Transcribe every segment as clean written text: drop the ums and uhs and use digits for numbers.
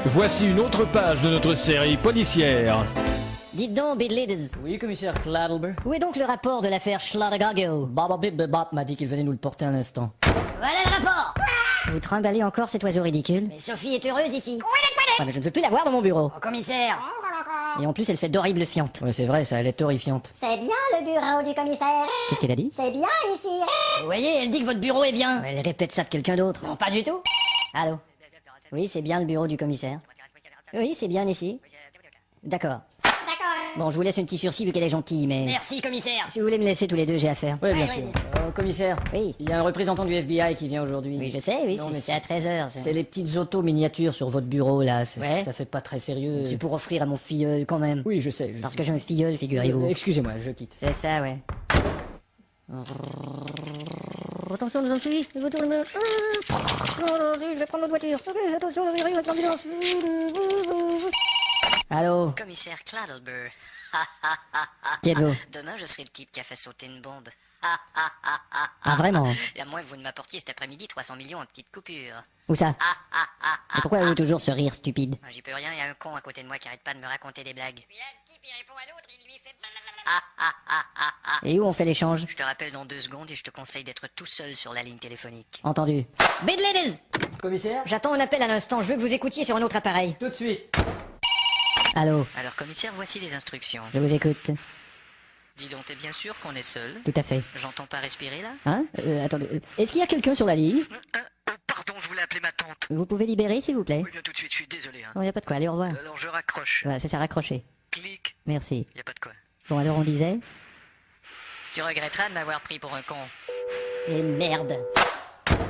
Voici une autre page de notre série policière. Dites donc, Bidlids, Oui, commissaire Cladlber. où est donc le rapport de l'affaire Schlattagogel? Baba Bip Bebop m'a dit qu'il venait nous le porter un instant. Voilà le rapport! Vous trimballez encore cet oiseau ridicule? Mais Sophie est heureuse ici. Ah, mais je ne veux plus la voir dans mon bureau. Oh, commissaire! Et en plus, elle fait d'horribles fientes. Ouais, c'est vrai, ça, elle est horrifiante. C'est bien le bureau du commissaire. Qu'est-ce qu'elle a dit? C'est bien ici. Vous voyez, elle dit que votre bureau est bien. Elle répète ça de quelqu'un d'autre. Non, pas du tout. Allô? Oui, c'est bien le bureau du commissaire. Oui, c'est bien ici. D'accord. D'accord. Bon, je vous laisse une petite sursis vu qu'elle est gentille, mais... Merci, commissaire. Si vous voulez me laisser tous les deux, j'ai affaire. Oui, bien Oui, sûr. oui. Commissaire, Oui. il y a un représentant du FBI qui vient aujourd'hui. Oui, je sais, oui, Non, mais c'est à 13h. C'est les petites autos miniatures sur votre bureau, là. Ouais. Ça fait pas très sérieux. C'est pour offrir à mon filleul, quand même. Oui, je sais. Parce que je me filleul, figurez-vous. Excusez-moi, je quitte. C'est ça, ouais. Attention, nous en suivons. Je vais prendre notre voiture. Attention, on arrive avec l'ambulance. Allô? Commissaire Cladlber. Qui êtes-vous? Demain, je serai le type qui a fait sauter une bombe. Ah, vraiment? À moins que vous ne m'apportiez cet après-midi 300 millions en petites coupures. Où ça? Et pourquoi avez-vous toujours ce rire stupide? J'y peux rien, il y a un con à côté de moi qui arrête pas de me raconter des blagues. Puis là, le type, il répond à l'autre, il lui fait... Et où on fait l'échange? Je te rappelle dans 2 secondes et je te conseille d'être tout seul sur la ligne téléphonique. Entendu. Bidlids! Commissaire? J'attends un appel à l'instant, je veux que vous écoutiez sur un autre appareil. Tout de suite. Allô? Alors, commissaire, voici les instructions. Je vous écoute. Dis donc, t'es bien sûr qu'on est seul? Tout à fait. J'entends pas respirer là? Hein? Attendez. Est-ce qu'il y a quelqu'un sur la ligne? Pardon, je voulais appeler ma tante. Vous pouvez libérer, s'il vous plaît? Oui, bien tout de suite, je suis désolé. Hein. Non, y a pas de quoi. Allez, au revoir. Alors, je raccroche. Voilà, c'est ça, raccroché. Clic. Merci. Y a pas de quoi. Bon, alors on disait? Tu regretteras de m'avoir pris pour un con. Et merde.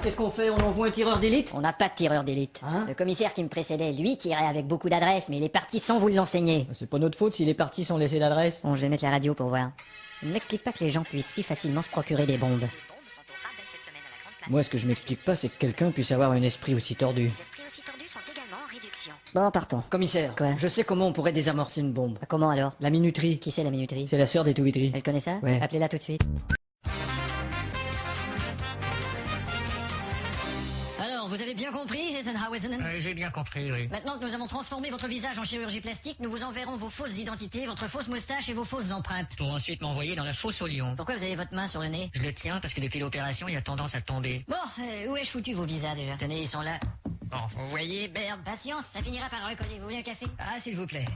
Qu'est-ce qu'on fait? On envoie un tireur d'élite? On n'a pas de tireur d'élite. Hein? Le commissaire qui me précédait, lui, tirait avec beaucoup d'adresse, mais il est parti sans vous l'enseigner. C'est pas notre faute s'il est parti sans laisser d'adresse. Bon, je vais mettre la radio pour voir. Il ne m'explique pas que les gens puissent si facilement se procurer des bombes. Les bombes sont au rabais cette semaine à la grande place. Moi, ce que je m'explique pas, c'est que quelqu'un puisse avoir un esprit aussi tordu. Les esprits aussi tordus sont également en réduction. Bon, partons. Commissaire, Quoi? je sais comment on pourrait désamorcer une bombe. Ah, comment alors? La minuterie. Qui c'est la minuterie? C'est la sœur des Touitry. Elle connaît ça? Ouais. Appelez-la tout de suite. Alors, vous avez bien compris, Eisenhower? J'ai bien compris, oui. Maintenant que nous avons transformé votre visage en chirurgie plastique, nous vous enverrons vos fausses identités, votre fausse moustache et vos fausses empreintes. Pour ensuite m'envoyer dans la fosse au lion. Pourquoi vous avez votre main sur le nez? Je le tiens parce que depuis l'opération, il a tendance à tomber. Bon, où ai-je foutu vos visas déjà? Tenez, ils sont là. Bon, vous voyez, merde. Patience, ça finira par recoller. Vous voulez un café? Ah, s'il vous plaît.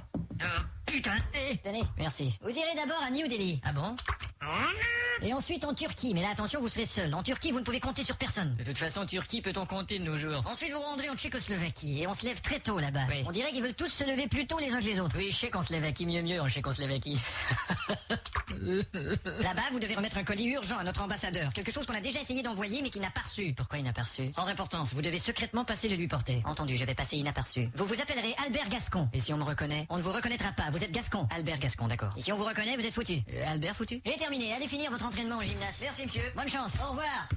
Putain. Tenez, merci. Vous irez d'abord à New Delhi. Ah bon? Et ensuite en Turquie. Mais là, attention, vous serez seul. En Turquie, vous ne pouvez compter sur personne. De toute façon, Turquie peut-on compter de nos jours? Ensuite, vous rendrez en Tchécoslovaquie. Et on se lève très tôt là-bas. Oui. On dirait qu'ils veulent tous se lever plus tôt les uns que les autres. Oui, Tchécoslovaquie, mieux en Tchécoslovaquie. Là-bas, vous devez remettre un colis urgent à notre ambassadeur. Quelque chose qu'on a déjà essayé d'envoyer, mais qui n'a pas reçu. Pourquoi il n'a pas reçu? Sans importance, vous devez secrètement passer le lui porter. Entendu, je vais passer inaperçu. Vous vous appellerez Albert Gascon. Et si on me reconnaît? On ne vous reconnaîtra pas, vous êtes Gascon. Albert Gascon, d'accord. Et si on vous reconnaît, vous êtes foutu. Albert foutu? J'ai terminé, allez finir votre entraînement au gymnase. Merci monsieur. Bonne chance, au revoir.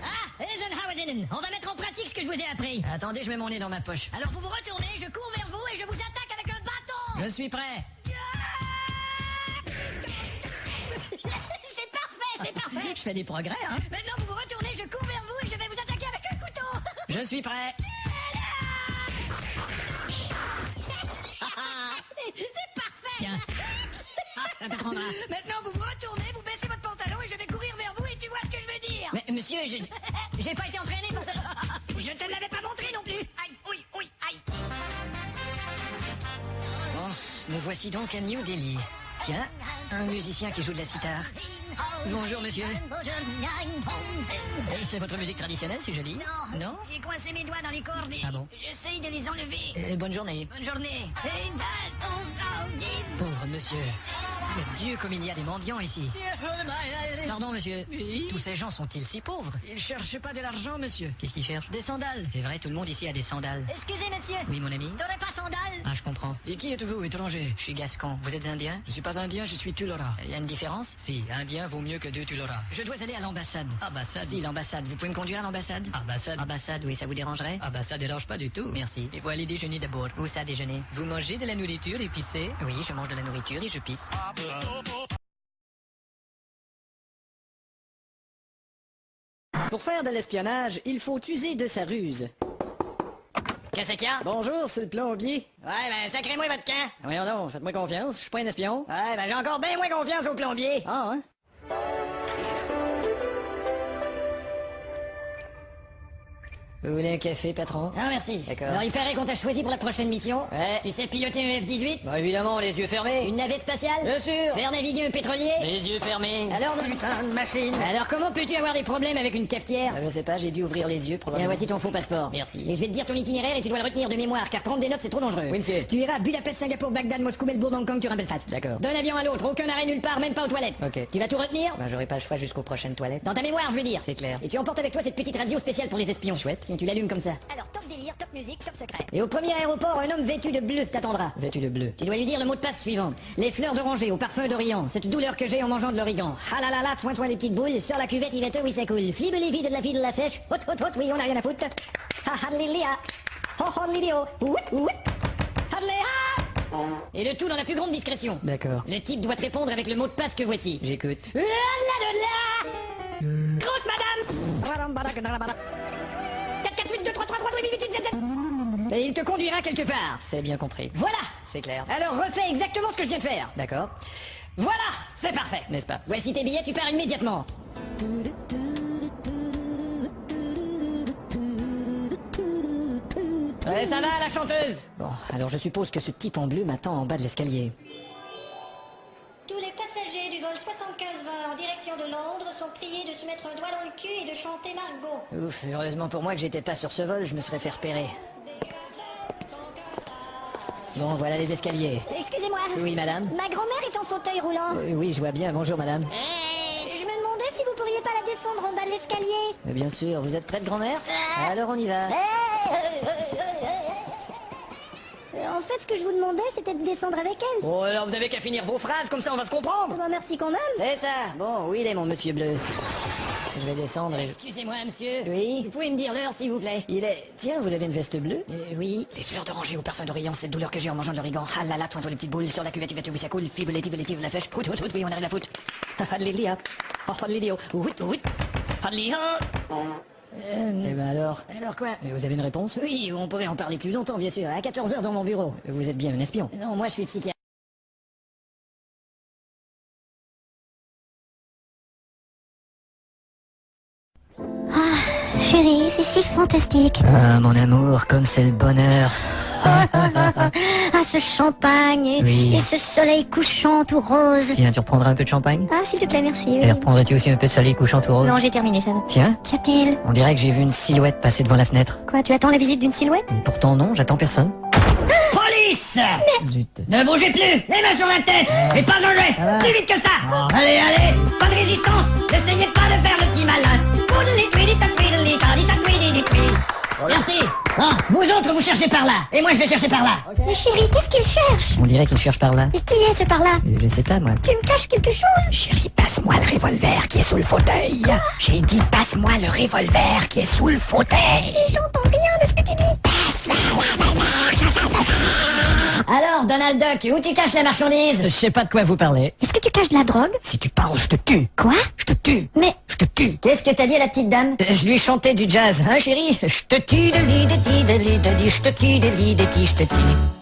Ah, Eisenhower, on va mettre en pratique ce que je vous ai appris. Attendez, je mets mon nez dans ma poche. Alors vous vous retournez, je cours vers vous et je vous attaque avec un bâton. Je suis prêt. C'est parfait, c'est parfait. Je fais des progrès, hein. Maintenant vous vous retournez, je cours vers vous et je vais vous attaquer avec un couteau. Je suis prêt. C'est parfait. Tiens. Ça t'apprendra. Maintenant vous vous retournez, vous baissez votre pantalon et je vais courir vers vous et tu vois ce que je veux dire. Mais monsieur, J'ai pas été entraîné pour ça. Je te l'avais pas montré non plus. Aïe, oui, oui, aïe. Me voici donc à New Delhi. Tiens, un musicien qui joue de la sitar. Bonjour monsieur. Et c'est votre musique traditionnelle, c'est joli? Non? J'ai coincé mes doigts dans les cordes et Ah bon? j'essaye de les enlever. Bonne journée. Bonne journée. Pauvre monsieur. Mais Dieu, comme il y a des mendiants ici. Pardon, monsieur. Oui. Tous ces gens sont-ils si pauvres? Ils cherchent pas de l'argent, monsieur. Qu'est-ce qu'ils cherchent? Des sandales. C'est vrai, tout le monde ici a des sandales. Excusez, monsieur. Oui, mon ami? T'aurais pas sandales? Ah, je comprends. Et qui êtes-vous, étranger? Je suis gascon. Vous êtes indien? Je suis pas indien, je suis Tulora. Il y a une différence? Si, indien vaut mieux que deux Tulora. Je dois aller à l'ambassade. Ambassade? Si, l'ambassade. Vous pouvez me conduire à l'ambassade? Ambassade? Ambassade, oui, ça vous dérangerait? Ah bah ça dérange pas du tout, merci. Et vous allez déjeuner d'abord. Où ça, déjeuner? Vous mangez de la nourriture épicée? Oui, je mange de la nourriture et je pisse. Pour faire de l'espionnage, il faut user de sa ruse. Qu'est-ce qu'il y a? Bonjour, c'est le plombier. Ouais, ben, sacrez-moi votre camp. Voyons donc, faites-moi confiance, je suis pas un espion. Ouais, ben, j'ai encore bien moins confiance au plombier. Ah, ouais? Vous voulez un café, patron? Ah, merci. D'accord. Alors, il paraît qu'on t'a choisi pour la prochaine mission. Ouais. Tu sais piloter un F-18? Bah évidemment, les yeux fermés. Une navette spatiale? Bien sûr. Faire naviguer un pétrolier? Les yeux fermés. Alors, Putain de machine. alors, comment peux-tu avoir des problèmes avec une cafetière? Je sais pas, j'ai dû ouvrir les yeux Tiens, probablement. voici ton faux passeport. Merci. Et je vais te dire ton itinéraire et tu dois le retenir de mémoire, car prendre des notes, c'est trop dangereux. Oui, monsieur. Tu iras à Budapest, Singapour, Bagdad, Moscou, Melbourne, Hong Kong, tu auras Belfast. D'accord. D'un avion à l'autre, aucun arrêt nulle part, même pas aux toilettes. Ok. Tu vas tout retenir? Bah j'aurai pas le choix jusqu'aux prochaines toilettes. Dans ta mémoire, je veux dire. C'est clair. Et tu emportes avec toi cette petite radio spéciale pour les espions. Chouette. Tiens, tu l'allumes comme ça. Alors, top délire, top musique, top secret. Et au premier aéroport, un homme vêtu de bleu t'attendra. Vêtu de bleu. Tu dois lui dire le mot de passe suivant. Les fleurs d'oranger au parfum d'Orient. Cette douleur que j'ai en mangeant de l'origan. Ah là là là, soin les petites boules. Sur la cuvette, Yvette, oui ça coule. Flibe les vides de la vie de la fèche. Hot, hot, hot, oui, on a rien à foutre. Ha ha lilia. Ho ho lidio. Ouip, ouip. Hadlé, ha. Et le tout dans la plus grande discrétion. D'accord. Le type doit te répondre avec le mot de passe que voici. J'écoute. La la la. Grosse madame. 4, 4, 8, 2, 3, 3, 3, 2, 8, 8, 8, 7, 7. Et il te conduira quelque part. C'est bien compris. Voilà. C'est clair. Alors refais exactement ce que je viens de faire. D'accord. Voilà, c'est parfait. N'est-ce pas? Voici tes billets, tu pars immédiatement. Ouais, ça va, la chanteuse? Bon, alors je suppose que ce type en bleu m'attend en bas de l'escalier. Tous les passagers du vol 7520 en direction de Londres sont priés de se mettre un doigt dans le cul et de chanter Margot. Ouf, heureusement pour moi que j'étais pas sur ce vol, je me serais fait repérer. Bon, voilà les escaliers. Excusez-moi. Oui, madame? Ma grand-mère est en fauteuil roulant. Oui, je vois bien. Bonjour, madame. Je me demandais si vous pourriez pas la descendre en bas de l'escalier. Mais bien sûr, vous êtes prête, grand-mère? Alors on y va. En fait, ce que je vous demandais, c'était de descendre avec elle. Oh, alors vous n'avez qu'à finir vos phrases, comme ça on va se comprendre. Bah merci quand même. C'est ça. Bon, où il est, mon monsieur bleu? Je vais descendre et... Excusez-moi, monsieur. Oui? Vous pouvez me dire l'heure, s'il vous plaît? Il est... Tiens, vous avez une veste bleue? Oui. Les fleurs d'oranger au parfum d'Orient, cette douleur que j'ai en mangeant de l'origan. Ah là là, toi, les petites boules, sur la cuvette, oui, ça coule. Fibre, les la fèche. Hout, hout, hout, oui, on arrive à la foot. Ah, Lilia. Oh, Lilia. Oui, oui. Ah, Lilia. Eh ben alors... Alors quoi? Vous avez une réponse? Oui, on pourrait en parler plus longtemps, bien sûr. À 14h dans mon bureau. Vous êtes bien un espion. Non, moi je suis psychiatre. Chérie, c'est si fantastique. Ah, mon amour, comme c'est le bonheur. Ah, ce champagne Oui. et ce soleil couchant tout rose. Tiens, tu reprendras un peu de champagne? Ah, s'il te plaît, merci. Et reprendrais-tu aussi un peu de soleil couchant tout rose? Non, j'ai terminé, ça va. Tiens, Qu'y a-t-il? on dirait que j'ai vu une silhouette passer devant la fenêtre. Quoi, tu attends la visite d'une silhouette? Et pourtant non, j'attends personne. Police! Zut. Ne bougez plus! Les mains sur la tête! Et pas un geste! Plus vite que ça! Allez, allez! Pas de résistance! N'essayez pas de faire le petit malin! Merci! Bon, vous autres, vous cherchez par là! Et moi, je vais chercher par là! Mais chérie, qu'est-ce qu'il cherche? On dirait qu'il cherche par là. Et qui est ce par-là? Je sais pas, moi. Tu me caches quelque chose? Chérie, passe-moi le revolver qui est sous le fauteuil. J'ai dit passe-moi le revolver qui est sous le fauteuil. Et j'entends rien de ce que tu dis. Alors, Donald Duck, où tu caches la marchandise? Je sais pas de quoi vous parlez. Est-ce que tu caches de la drogue? Si tu parles, je te tue. Quoi? Je te tue. Mais... Je te tue. Qu'est-ce que t'as dit à la petite dame? Je lui chantais du jazz, hein chérie? Je te tue de lit, de lit, de lit, de lit, je te tue de lit, de lit, je te tue.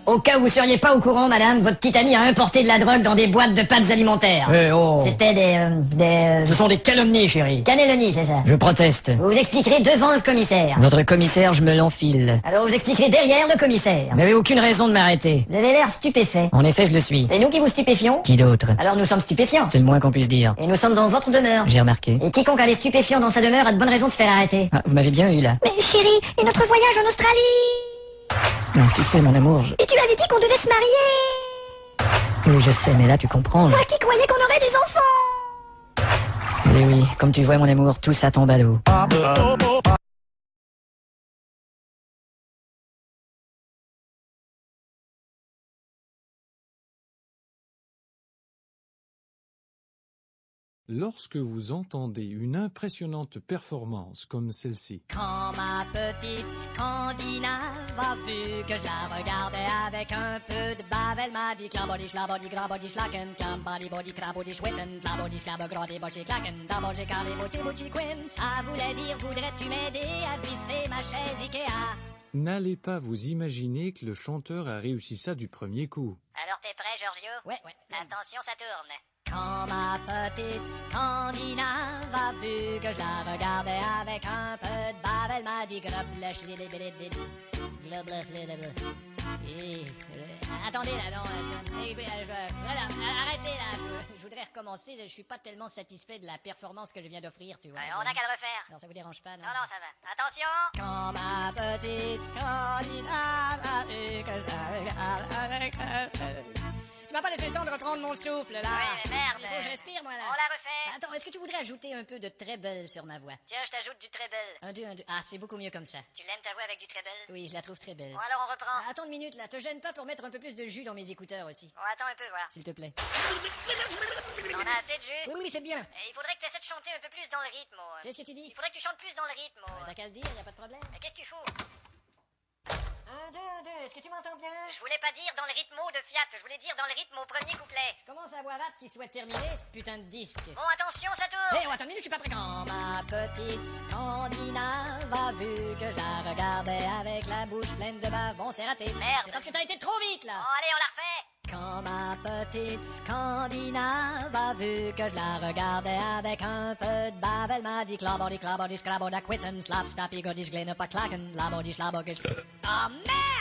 Au cas où vous seriez pas au courant, madame, votre petite amie a importé de la drogue dans des boîtes de pâtes alimentaires. Oh. C'était des Ce sont des calomnies, chérie. cannelloni, c'est ça. Je proteste. Vous vous expliquerez devant le commissaire. Votre commissaire, je me l'enfile. Alors vous expliquerez derrière le commissaire. Vous n'avez aucune raison de m'arrêter. Vous avez l'air stupéfait. En effet, je le suis. C'est nous qui vous stupéfions? Qui d'autre? Alors nous sommes stupéfiants. C'est le moins qu'on puisse dire. Et nous sommes dans votre demeure. J'ai remarqué. Et quiconque a des stupéfiants dans sa demeure a de bonnes raisons de se faire arrêter. Ah, vous m'avez bien eu, là. Mais chérie, et notre voyage en Australie? Non, tu sais, mon amour, Et tu avais dit qu'on devait se marier? Oui, je sais, mais là, tu comprends. Moi qui croyais qu'on aurait des enfants! Oui, oui, comme tu vois, mon amour, tout ça tombe à l'eau. Lorsque vous entendez une impressionnante performance comme celle-ci, Quand ma petite Scandinave a vu que je la regardais avec un peu de bave, elle m'a dit clabody, schlabody, grabody, schlacken, clambody, body, crabody, schwitten, clabody, schlab, grody, body, clacken, dabogy, carly, body, body, quinn. Ça voulait dire, voudrais-tu m'aider à visser ma chaise Ikea? N'allez pas vous imaginer que le chanteur a réussi ça du premier coup. Alors t'es prêt, Giorgio? Ouais. Attention, ça tourne. Quand ma petite Scandinave a vu que je la regardais avec un peu de bave, elle m'a dit Attendez là, non, arrêtez là, je voudrais recommencer, je suis pas tellement satisfait de la performance que je viens d'offrir, tu vois. On a qu'à le refaire. Non, ça vous dérange pas, non? Non, ça va. Attention! Quand ma petite Scandinave a vu que je la regardais avec un peu... Tu m'as pas laissé le temps de reprendre mon souffle, là. Oui, mais merde. Il faut que je respire, moi, là. On la refait. Attends, est-ce que tu voudrais ajouter un peu de treble sur ma voix? Tiens, je t'ajoute du treble. Un, deux. Ah, c'est beaucoup mieux comme ça. Tu l'aimes ta voix avec du treble? Oui, je la trouve très belle. Bon, alors on reprend. Ah, attends une minute, là. Te gêne pas pour mettre un peu plus de jus dans mes écouteurs aussi. Bon, attends un peu, voir. S'il te plaît. On a assez de jus? Oui, c'est bien. Et il faudrait que tu essaies de chanter un peu plus dans le rythme, Qu'est-ce que tu dis? Il faudrait que tu chantes plus dans le rythme, T'as qu'à le dire, y a pas de problème. Mais qu'est-ce que tu fous? Un, deux. Est-ce que tu m'entends bien? Je voulais pas dire dans le rythme de Fiat, je voulais dire dans le rythme au premier couplet. Je commence à avoir hâte qu'il soit terminé, ce putain de disque. Bon, attention, ça tourne. Hé, attends une minute, je suis pas prêt. Quand ma petite Scandinave a vu que je la regardais avec la bouche pleine de bave, bon, c'est raté. Merde. C'est parce que t'as été trop vite, là. Bon, allez, on la refait. Quand ma petite Scandinave a vu que je la regardais avec un peu de bave, elle m'a dit clabody, scraboda, quitten, slap, stappy, godish, glenna, pas clacken, labody, schlabogish. Ah, merde!